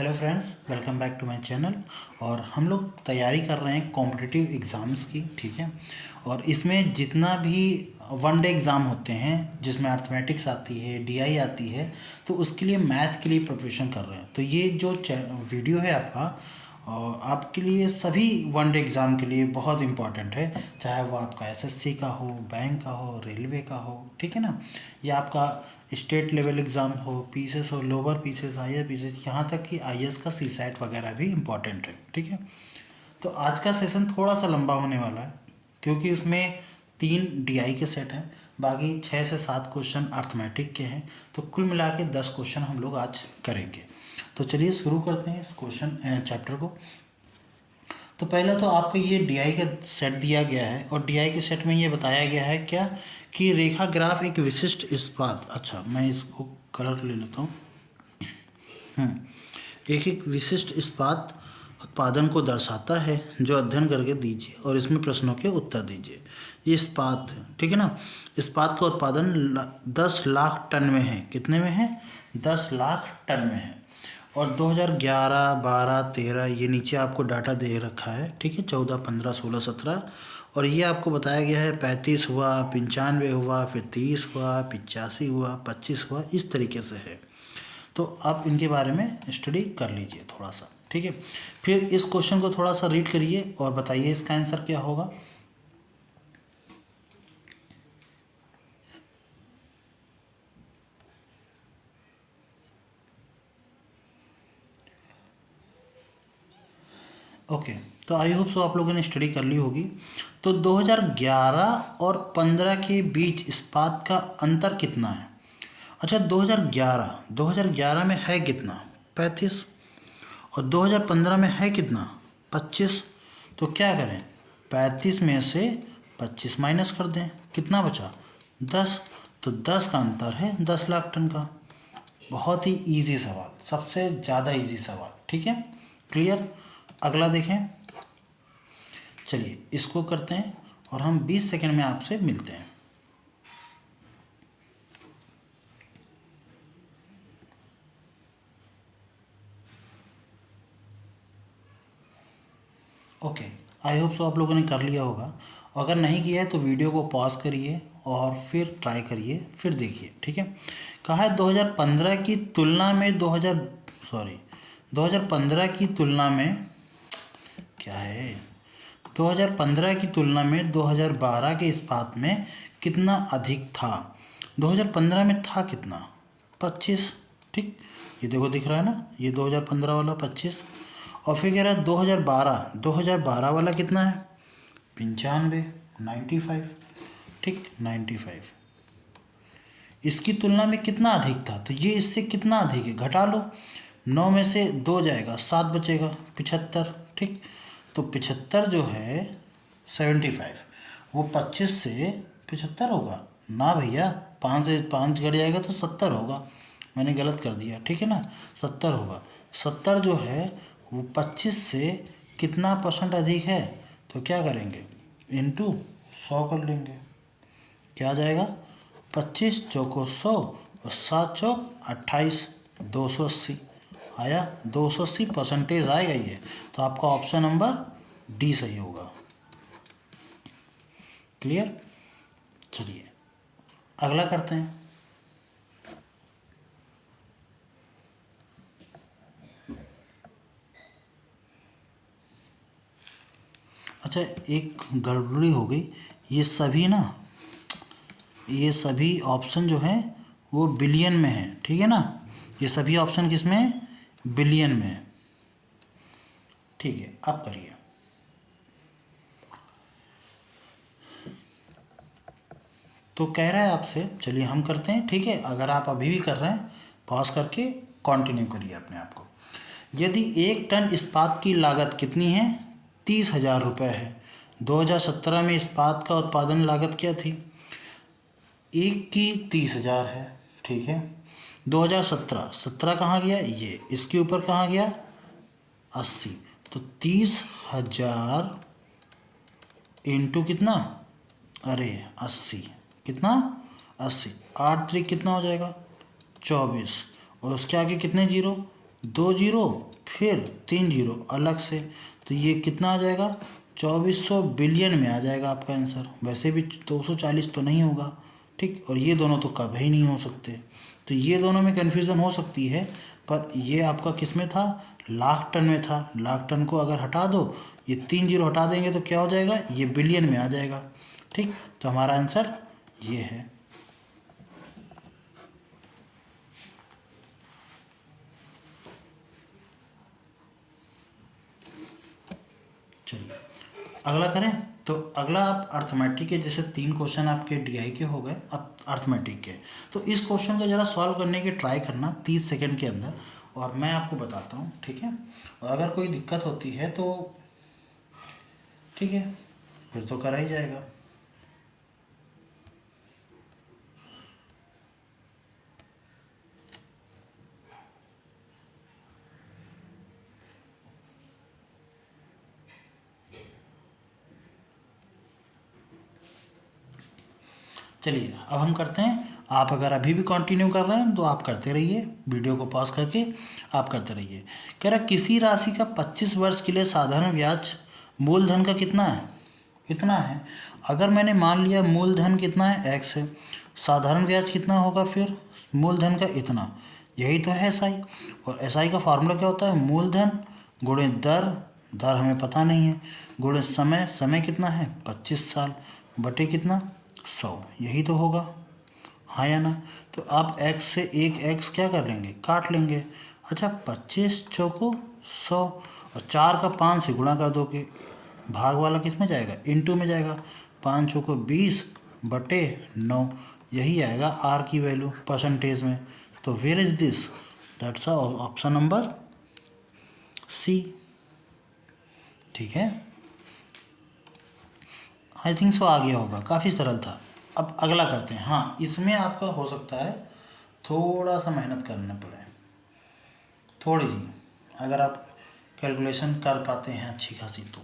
Hello friends, welcome back to my channel. और हम लोग तैयारी कर रहे हैं कॉम्पिटिटिव एग्ज़ाम्स की, ठीक है। और इसमें जितना भी वन डे एग्ज़ाम होते हैं जिसमें अर्थमेटिक्स आती है, डीआई आती है, तो उसके लिए मैथ के लिए प्रिपरेशन कर रहे हैं। तो ये जो वीडियो है आपका आपके लिए सभी वन डे एग्ज़ाम के लिए बहुत इम्पॉर्टेंट है, चाहे वो आपका एसएससी का हो, बैंक का हो, रेलवे का हो, ठीक है ना, या आपका स्टेट लेवल एग्ज़ाम हो, पीसीएस हो, लोअर पीसीएस, हायर पीसीएस, यहाँ तक कि आईएएस का सीसैट वगैरह भी इम्पॉर्टेंट है, ठीक है। तो आज का सेशन थोड़ा सा लंबा होने वाला है क्योंकि इसमें 3 डीआई के सेट हैं, बाकी 6 से 7 क्वेश्चन अर्थमेटिक के हैं। तो कुल मिला के 10 क्वेश्चन हम लोग आज करेंगे। तो चलिए शुरू करते हैं इस चैप्टर को। तो पहले तो आपको ये डीआई का सेट दिया गया है और डीआई के सेट में ये बताया गया है क्या कि रेखा ग्राफ एक विशिष्ट इस्पात, अच्छा मैं इसको कलर ले लेता हूँ। एक विशिष्ट इस्पात उत्पादन को दर्शाता है जो अध्ययन करके दीजिए और इसमें प्रश्नों के उत्तर दीजिए। ये इस्पात है, ठीक है ना। इस्पात का उत्पादन 10 लाख टन में है। कितने में है? 10 लाख टन में है। और 2011, 12, 13 ये नीचे आपको डाटा दे रखा है, ठीक है। 14, 15, 16, 17 और ये आपको बताया गया है 35 हुआ, 95 हुआ, फिर 30 हुआ, 85 हुआ, 25 हुआ, इस तरीके से है। तो आप इनके बारे में स्टडी कर लीजिए थोड़ा सा, ठीक है। फिर इस क्वेश्चन को थोड़ा सा रीड करिए और बताइए इसका आंसर क्या होगा। ओके, तो आई होप सो आप लोगों ने स्टडी कर ली होगी। तो 2011 और 15 के बीच इस्पात का अंतर कितना है? अच्छा, 2011 में है कितना? 35। और 2015 में है कितना? 25। तो क्या करें, 35 में से 25 माइनस कर दें, कितना बचा? 10। तो 10 का अंतर है 10 लाख टन का। बहुत ही इजी सवाल, सबसे ज़्यादा इजी सवाल, ठीक है। क्लियर? अगला देखें। चलिए इसको करते हैं और हम 20 सेकंड में आपसे मिलते हैं। ओके, आई होप सो आप लोगों ने कर लिया होगा। अगर नहीं किया है तो वीडियो को पॉज करिए और फिर ट्राई करिए, फिर देखिए, ठीक है। कहा है 2015 की तुलना में 2015 की तुलना में क्या है, 2015 की तुलना में 2012 के इस्पात में कितना अधिक था? 2015 में था कितना? 25, ठीक। ये देखो दिख रहा है ना, ये 2015 वाला 25। और फिर कह रहा है 2012 वाला कितना है? 95, 95, ठीक, 95। इसकी तुलना में कितना अधिक था? तो ये इससे कितना अधिक है, घटा लो। 9 में से 2 जाएगा, 7 बचेगा, 75, ठीक। तो 75 जो है 75, वो 25 से 75 होगा ना भैया। 5 से 5 घट जाएगा तो 70 होगा। मैंने गलत कर दिया, ठीक है ना, 70 होगा। 70 जो है वो 25 से कितना % अधिक है? तो क्या करेंगे, इंटू 100 कर लेंगे। क्या आ जाएगा? 25 चौको 100 और 7 चौक 28, 280 आया। 280% आएगा ये। तो आपका ऑप्शन नंबर डी सही होगा। क्लियर? चलिए अगला करते हैं। अच्छा, एक गड़बड़ी हो गई। ये सभी ऑप्शन जो हैं वो बिलियन में है, ठीक है ना। ये सभी ऑप्शन किस में है? बिलियन में है, ठीक है। आप करिए। तो कह रहा है आपसे, चलिए हम करते हैं, ठीक है। अगर आप अभी भी कर रहे हैं पॉज करके कंटिन्यू करिए अपने आप को। यदि 1 टन इस्पात की लागत कितनी है? 30,000 रुपये है। 2017 में इस्पात का उत्पादन लागत क्या थी? एक की 30,000 है, ठीक है। 2017 कहाँ गया? ये इसके ऊपर कहाँ गया? 80। तो 30,000 इंटू कितना? अरे 80, कितना? 80, 8 3 कितना हो जाएगा? 24। और उसके आगे कितने जीरो? 2 जीरो फिर 3 जीरो अलग से, तो ये कितना आ जाएगा, 2400 बिलियन में आ जाएगा आपका आंसर। वैसे भी 240 तो नहीं होगा, ठीक। और ये दोनों तो कभी नहीं हो सकते, तो ये दोनों में कन्फ्यूज़न हो सकती है, पर ये आपका किस में था, लाख टन में था। लाख टन को अगर हटा दो, ये 3 जीरो हटा देंगे तो क्या हो जाएगा, ये बिलियन में आ जाएगा, ठीक। तो हमारा आंसर ये है। चलिए अगला करें। तो अगला आप अर्थमेटिक के, जैसे 3 क्वेश्चन आपके डीआई के हो गए, अब अर्थमेटिक के। तो इस क्वेश्चन को ज़रा सॉल्व करने की ट्राई करना 30 सेकंड के अंदर, और मैं आपको बताता हूँ, ठीक है। और अगर कोई दिक्कत होती है तो ठीक है, फिर तो करा ही जाएगा। चलिए अब हम करते हैं। आप अगर अभी भी कंटिन्यू कर रहे हैं तो आप करते रहिए, वीडियो को पॉज करके आप करते रहिए। कह रहा किसी राशि का 25 वर्ष के लिए साधारण ब्याज मूलधन का कितना है, इतना है। अगर मैंने मान लिया मूलधन कितना है, x है, साधारण ब्याज कितना होगा फिर मूलधन का इतना, यही तो है एसआई। और एसआई का फार्मूला क्या होता है, मूलधन गुणे दर, दर हमें पता नहीं है, गुणे समय, समय कितना है 25 साल, बटे कितना 100, यही तो होगा, हाँ या ना। तो आप x से एक x क्या कर लेंगे, काट लेंगे। अच्छा 25 चौको 100, और 4 का 5 से गुणा कर दोगे, भाग वाला किस में जाएगा, इनटू में जाएगा, 5 चौको 20 बटे 9, यही आएगा आर की वैल्यू परसेंटेज में। तो where is this, that's option number C, ठीक है। आई थिंक सो आ गया होगा, काफ़ी सरल था। अब अगला करते हैं। हाँ इसमें आपका हो सकता है थोड़ा सा मेहनत करना पड़े, थोड़ी सी, अगर आप कैलकुलेशन कर पाते हैं अच्छी खासी तो।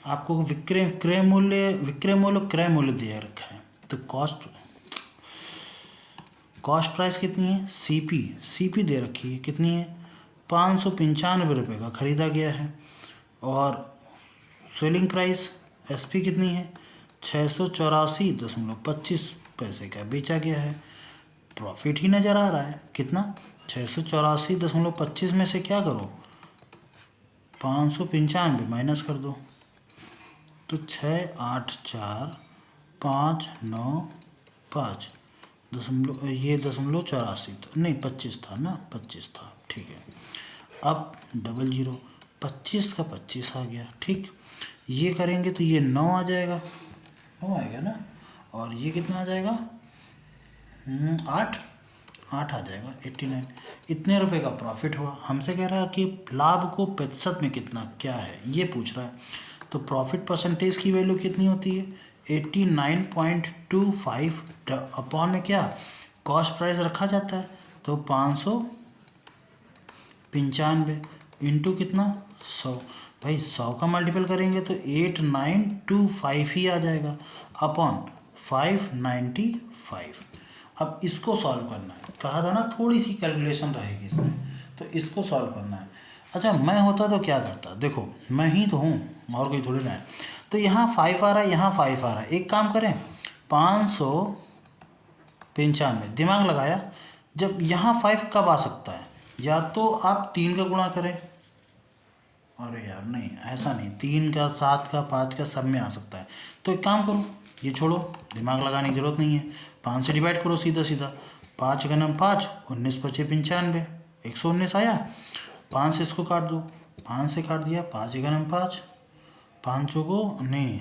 आपको विक्रय क्रय मूल्य क्रय मूल्य दिया रखा है, तो कॉस्ट प्राइस कितनी है, सीपी दे रखी है, कितनी है 595 रुपये का खरीदा गया है। और सेलिंग प्राइस एसपी कितनी है, 684.25 पैसे का बेचा गया है। प्रॉफिट ही नज़र आ रहा है कितना, 684.25 में से क्या करो, 595 माइनस कर दो, तो 684,595 दशमलव, ये 0.84 था, नहीं 25 था ना, 25 था, ठीक है। अब 00, 25 का 25 आ गया, ठीक। ये करेंगे तो ये 9 आ जाएगा, 9 आएगा ना, और ये कितना आ जाएगा 8 आ जाएगा 89। इतने रुपए का प्रॉफिट हुआ। हमसे कह रहा है कि लाभ को प्रतिशत में कितना क्या है, ये पूछ रहा है। तो प्रॉफिट परसेंटेज की वैल्यू कितनी होती है, 89.25 अपॉन में क्या कॉस्ट प्राइस रखा जाता है, तो 595 इंटू कितना 100। भाई 100 का मल्टीपल करेंगे तो 8925 ही आ जाएगा, अपॉन 595। अब इसको सॉल्व करना है, कहा था ना थोड़ी सी कैलकुलेशन रहेगी इसमें, तो इसको सॉल्व करना है। अच्छा मैं होता तो क्या करता, देखो मैं ही तो हूँ और कोई थोड़ी ना है। तो यहाँ 5 आ रहा है, यहाँ 5 आ रहा है, एक काम करें 595, दिमाग लगाया, जब यहाँ 5 कब आ सकता है, या तो आप 3 का गुणा करें, अरे यार नहीं ऐसा नहीं, 3 का 7 का 5 का सब में आ सकता है। तो एक काम करो, ये छोड़ो, दिमाग लगाने की ज़रूरत नहीं है, 5 से डिवाइड करो सीधा सीधा, 5 का नाम 5, 19 पचे 95, 119 आया। 5 से इसको काट दो, 5 से काट दिया, 5 का नाम 5, 5 को नहीं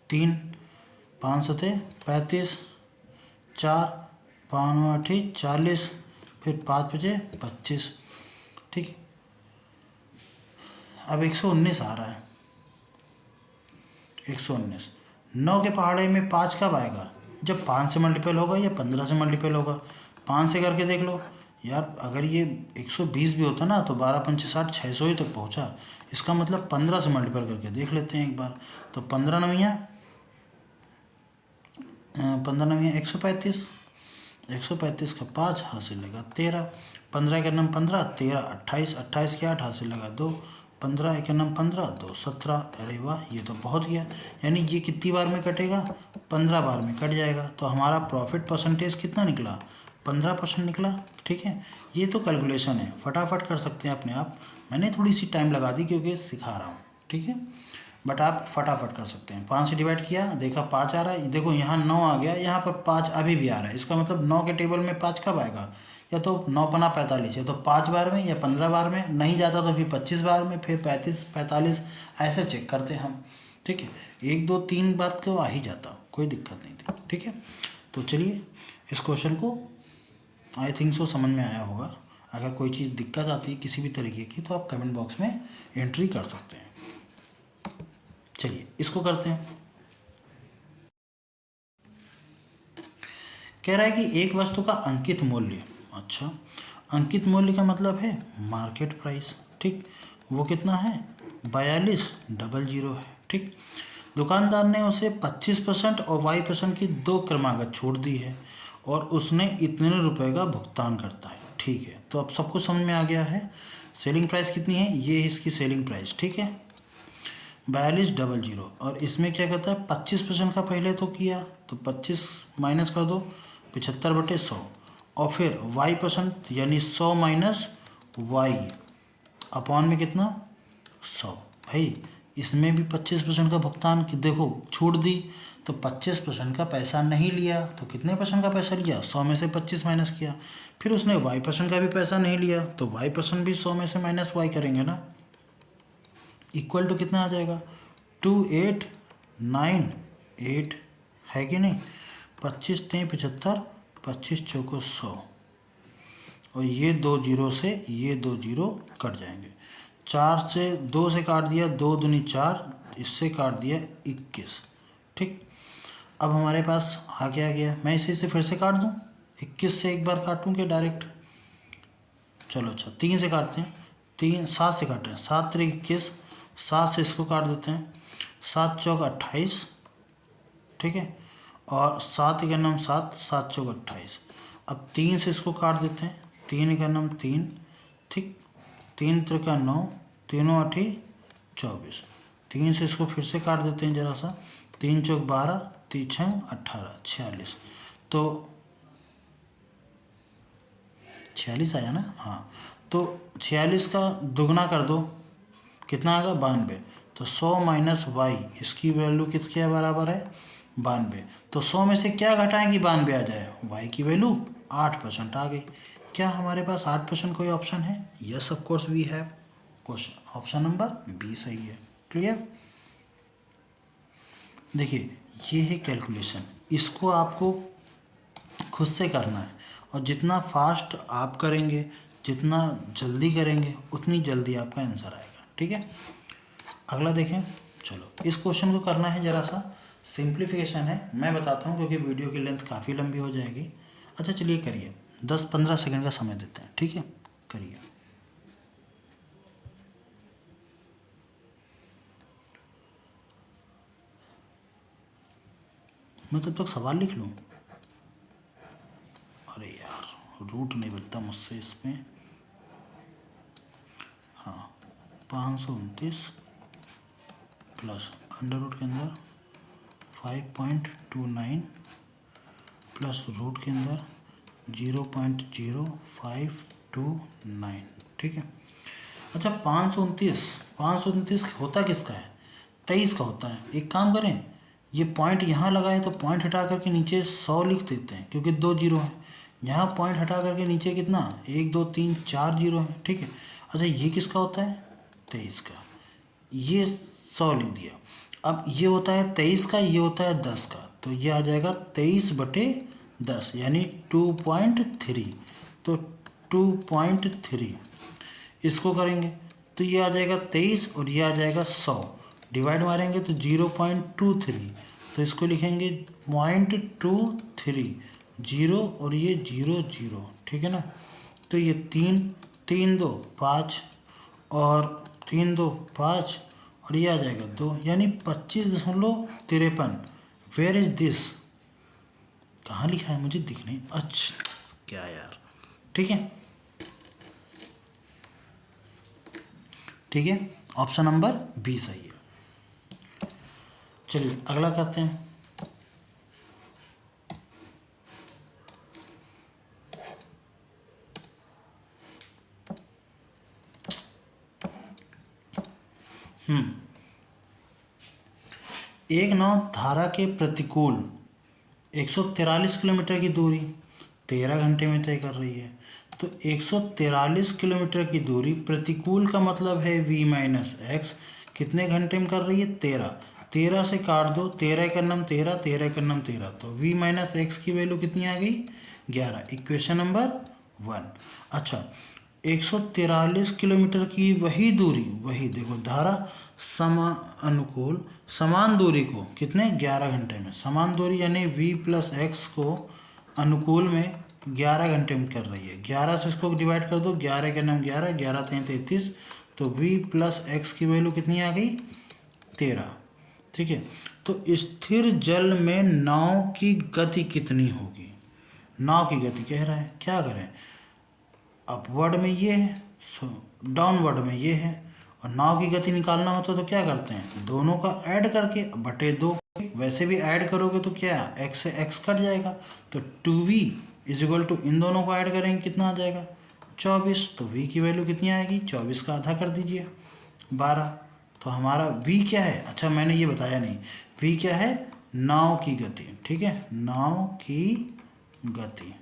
3, 5 सते 35, 4 5 8 40, फिर 5 बचे 25, ठीक। अब 119 आ रहा है, 119, 9 के पहाड़े में 5 कब आएगा, जब 5 से मल्टीपल होगा या 15 से मल्टीपल होगा। 5 से करके देख लो यार, अगर ये 120 भी होता ना तो 12 पंचे 60, 600 ही तक पहुँचा। इसका मतलब 15 से मल्टीपल करके देख लेते हैं एक बार। तो 15 9 135, 135 का 5 हासिल लगा 13, 15 के नम 15, 13 28, 28 के 8 हासिल लगा 2, 15 के नम 15, 2 17। अरे वाह, ये तो बहुत गया। यानी ये कितनी बार में कटेगा? 15 बार में कट जाएगा। तो हमारा प्रॉफिट परसेंटेज कितना निकला? 15% निकला। ठीक है, ये तो कैलकुलेशन है, फटाफट कर सकते हैं अपने आप। मैंने थोड़ी सी टाइम लगा दी क्योंकि सिखा रहा हूँ। ठीक है, बट आप फटाफट कर सकते हैं। 5 से डिवाइड किया, देखा 5 आ रहा है। देखो यहाँ 9 आ गया, यहाँ पर 5 अभी भी आ रहा है। इसका मतलब 9 के टेबल में 5 कब आएगा? या तो 9 पना 45 है तो 5 बार में, या 15 बार में, नहीं जाता तो फिर 25 बार में, फिर 35 45, ऐसे चेक करते हैं हम। ठीक है, 1 2 3 बार तो आ ही जाता, कोई दिक्कत नहीं थी। ठीक है, तो चलिए इस क्वेश्चन को आई थिंक सो समझ में आया होगा। अगर कोई चीज़ दिक्कत आती है किसी भी तरीके की तो आप कमेंट बॉक्स में एंट्री कर सकते हैं। चलिए इसको करते हैं। कह रहा है कि एक वस्तु का अंकित मूल्य, अच्छा, अंकित मूल्य का मतलब है मार्केट प्राइस। ठीक, वो कितना है? 4200 है। ठीक, दुकानदार ने उसे 25% और y% की 2 क्रमागत छूट दी है और उसने इतने रुपए का भुगतान करता है। ठीक है, तो अब सब कुछ समझ में आ गया है। सेलिंग प्राइस कितनी है? ये इसकी सेलिंग प्राइस। ठीक है, 4200, और इसमें क्या कहता है? 25% का पहले तो किया, तो 25 माइनस कर दो, 75/100, और फिर y% यानी 100 माइनस वाई अपॉन में कितना? 100। भाई इसमें भी 25% का भुगतान की, देखो छूट दी तो 25% का पैसा नहीं लिया, तो कितने परसेंट का पैसा लिया? 100 में से 25 माइनस किया। फिर उसने y% का भी पैसा नहीं लिया, तो y% भी 100 में से माइनस y करेंगे ना, इक्वल टू कितना आ जाएगा? 2898 है कि नहीं? 25 3 75, 25 चौको 100, और ये 2 जीरो से ये 2 जीरो कट जाएंगे। 4 से 2 से काट दिया, 2 दूनी 4, इससे काट दिया 21। ठीक, अब हमारे पास आ गया। मैं इसे से फिर से काट दूँ, 21 से एक बार काटूँ कि डायरेक्ट? चलो अच्छा, 3 से काटते हैं। 7 से काटें, 7 3 21, 7 से इसको काट देते हैं, 7 चौक 28। ठीक है, और 7 का नाम 7, 7 चौक 28। अब 3 से इसको काट देते हैं, 3 का नाम 3। ठीक, 3 त्रिका 9, तीनों 8 24। 3 से इसको फिर से काट देते हैं ज़रा सा, 3 चौक 12, 3 छंग 18, 46। तो 46 आया ना? हाँ, तो 46 का दुगना कर दो, कितना आएगा? 92। तो 100 माइनस वाई, इसकी वैल्यू किसके बराबर है? 92। तो 100 में से क्या घटाएं कि 92 आ जाए? वाई की वैल्यू 8% आ गई। क्या हमारे पास 8% कोई ऑप्शन है? Yes of course we have. Question option number B सही है। क्लियर? देखिए ये है कैलकुलेशन, इसको आपको खुद से करना है, और जितना फास्ट आप करेंगे, जितना जल्दी करेंगे, उतनी जल्दी आपका आंसर आएगा। ठीक है, अगला देखें। चलो इस क्वेश्चन को करना है, ज़रा सा सिंप्लीफिकेशन है, मैं बताता हूँ क्योंकि वीडियो की लेंथ काफ़ी लंबी हो जाएगी। अच्छा चलिए करिए, 10-15 सेकंड का समय देते हैं। ठीक है, करिए। मैं तब तक सवाल लिख लूँ। अरे यार रूट नहीं बनता मुझसे इसमें। हाँ, 529 प्लस अंडर रूट के अंदर 5.29 प्लस रूट के अंदर 0.0529। ठीक है, अच्छा 529 होता किसका है? 23 का होता है। एक काम करें, ये पॉइंट यहाँ लगाए तो पॉइंट हटा करके नीचे 100 लिख देते हैं क्योंकि 2 जीरो हैं। यहाँ पॉइंट हटा करके नीचे कितना? 1 2 3 4 जीरो हैं। ठीक है, अच्छा ये किसका होता है? 23 का। ये 100 लिख दिया। अब ये होता है 23 का, ये होता है 10 का, तो ये आ जाएगा 23/10 यानी 2.3। तो 2.3 इसको करेंगे तो ये आ जाएगा 23 और ये आ जाएगा 100, डिवाइड मारेंगे तो 0.23, तो इसको लिखेंगे 0.23, 0 और ये 0 0। ठीक है ना, तो ये 3 3 2 5 और 3 2 5 और ये आ जाएगा 2, यानी 25.53। Where is this? कहाँ लिखा है मुझे दिख नहीं, अच्छा क्या यार, ठीक है ठीक है, ऑप्शन नंबर बी सही है। चलिए अगला करते हैं। एक नाव धारा के प्रतिकूल 143 किलोमीटर की दूरी 13 घंटे में तय कर रही है। तो 143 किलोमीटर की दूरी प्रतिकूल का मतलब है v माइनस एक्स, कितने घंटे में कर रही है 13, 13 से काट दो, 13 का नम 13, 13 का नम 13, तो v माइनस एक्स की वैल्यू कितनी आ गई 11, इक्वेशन नंबर 1। अच्छा 143 किलोमीटर की वही दूरी, वही देखो धारा अनुकूल समान दूरी को कितने 11 घंटे में, समान दूरी यानी v प्लस एक्स को अनुकूल में 11 घंटे में कर रही है। 11 से इसको डिवाइड कर दो, 11 के नाम 11, 11 3 33, तो v प्लस एक्स की वैल्यू कितनी आ गई 13, ठीक है। तो स्थिर जल में नाव की गति कितनी होगी, नाव की गति कह रहा है, क्या करें, अपवर्ड में ये है, डाउनवर्ड में ये है, और नाव की गति निकालना होता तो क्या करते हैं, दोनों का ऐड करके बटे 2, वैसे भी ऐड करोगे तो क्या x से x कट जाएगा, तो 2v इज इक्वल टू इन दोनों को ऐड करेंगे कितना आ जाएगा 24, तो v की वैल्यू कितनी आएगी 24 का आधा कर दीजिए 12। तो हमारा v क्या है, अच्छा मैंने ये बताया नहीं, v क्या है नाव की गति, ठीक है, नाव की गति,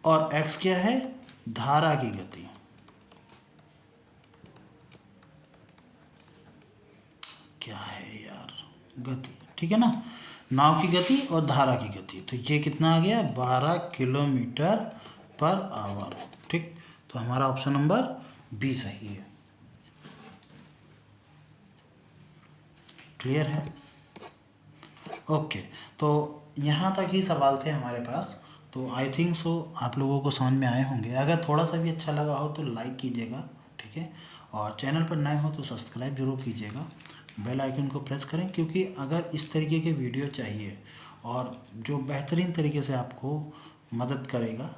और x क्या है धारा की गति, क्या है यार गति, ठीक है ना, नाव की गति और धारा की गति, तो ये कितना आ गया 12 किलोमीटर पर आवर, ठीक। तो हमारा ऑप्शन नंबर बी सही है। क्लियर है, ओके। तो यहाँ तक ही सवाल थे हमारे पास, तो आई थिंक सो आप लोगों को समझ में आए होंगे। अगर थोड़ा सा भी अच्छा लगा हो तो लाइक कीजिएगा, ठीक है, और चैनल पर नए हो तो सब्सक्राइब जरूर कीजिएगा, बेल आइकन को प्रेस करें, क्योंकि अगर इस तरीके के वीडियो चाहिए और जो बेहतरीन तरीके से आपको मदद करेगा,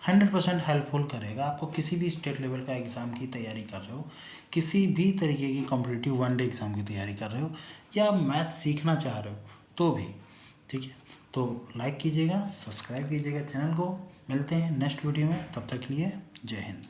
100% हेल्पफुल करेगा, आपको किसी भी स्टेट लेवल का एग्ज़ाम की तैयारी कर रहे हो, किसी भी तरीके की कॉम्पिटिटिव वनडे एग्ज़ाम की तैयारी कर रहे हो, या मैथ सीखना चाह रहे हो तो भी, ठीक है, तो लाइक कीजिएगा, सब्सक्राइब कीजिएगा चैनल को। मिलते हैं नेक्स्ट वीडियो में, तब तक के लिए जय हिंद।